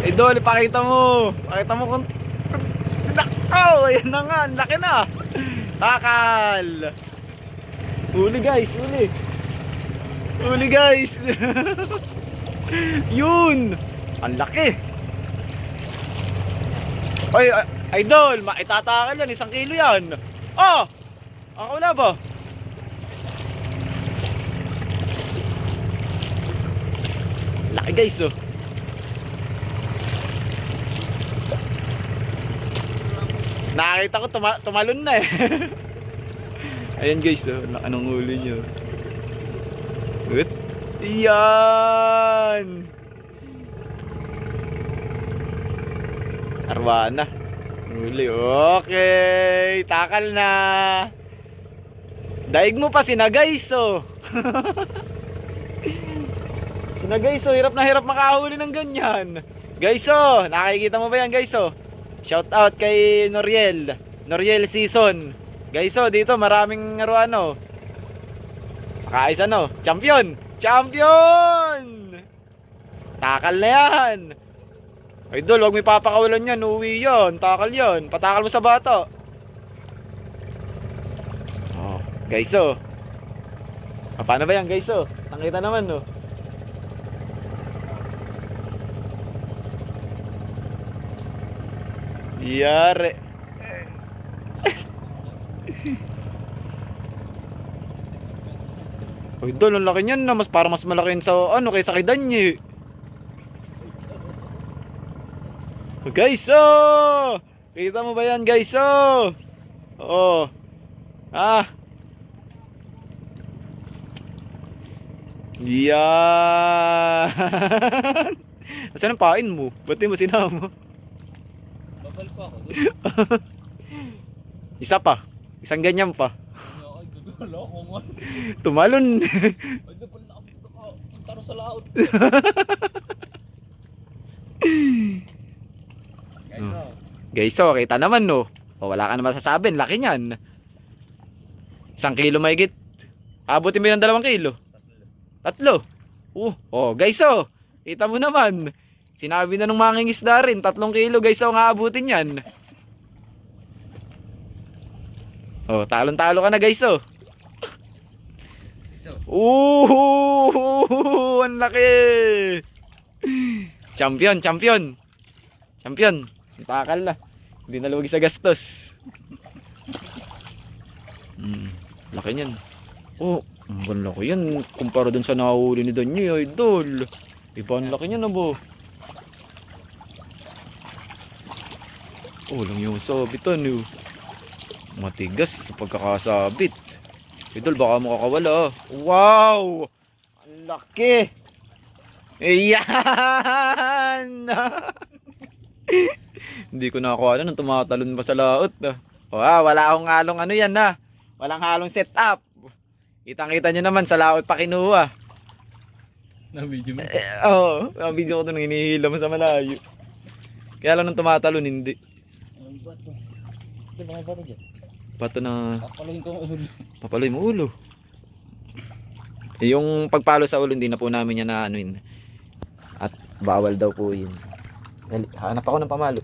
Idol, ipakita mo. Pakita mo kung... Oh, ayan na nga. Ang laki na. Takal. Huli guys, huli. Huli guys. Yun. Ang laki. Oy, idol, itatakal yan. 1 kilo yan. Oh! Ako na ba? Laki guys, oh. Nakakita ko tumalon na eh. Ayan guys, oh. Anong huli nyo? Good. Yan. Arwana. Huli. Okay. Takal na. Daig mo pa sina guys, oh. Sina guys, oh. Hirap na hirap makahuli ng ganyan. Guys, oh. Nakikita mo ba yan guys, oh? Shout out kay Noriel. Noriel Season. Guys, oh, dito maraming ano. Makaisa no. Champion. Champion. Takal na yan. Idol, wag may papakawalan yan. Uwi yan. Takal yan. Patakal mo sa bata. Oh, guys, oh. Paano ba yan, guys, oh? Nakita naman, no. Yare. Oh, idol, ang laki niyan na. Parang mas malaki yun sa ano kaysa kay Danyi. Oh, guys, oh! Kita mo ba yan, guys, oh? Oh. Ah. Yan. Asan ang pain mo? Ba't di mo sinama? Babal pa ako. Isa pa. Isang ganyan pa. Ay, gagawala ko nga. Tumalon. Ay, dapat nakapunta rin sa laot. Guys, oh. Guys, oh, kita naman, no. Oh, wala ka na masasabi. Laki niyan. 1 kilo mahigit. Abutin mo ng 2 kilo. 3. Oh, guys, oh. Kita mo naman. Sinabi na nung mangingisda rin, 3 kilo, guys, oh, nga abutin yan. Oh, talon-talo ka na, guys, oh. Ang laki. Champion, champion. Champion. Takal na. Hindi na luwag sa gastos. Laki niyan. Oh, ang laki yan. Kumpara dun sa nahuli ni Danyi, idol. Iba ang laki niyan, abo. Oh, lang yung sabitan, oh. Matigas sa pagkakasabit. Idol, baka makakawala. Wow! Ang laki! Ayan! Hindi ko nakuha nung tumatalon pa sa laot. Wow, wala akong halong ano yan na. Walang halong setup. Kitang-kita nyo naman sa laot pa kinuha. Na-video mo? Oo, na-video ko ito nung hinihila mo sa malayo. Kaya lang nung tumatalon, hindi. Ang bato. Ito ba may bato dyan? Bato na... Papaluin ko ang ulo. Papaloy mo ulo. Yung pagpalo sa ulo, hindi na po namin yan na anuin. At bawal daw po yun. Dali, hanap ako ng pamalo.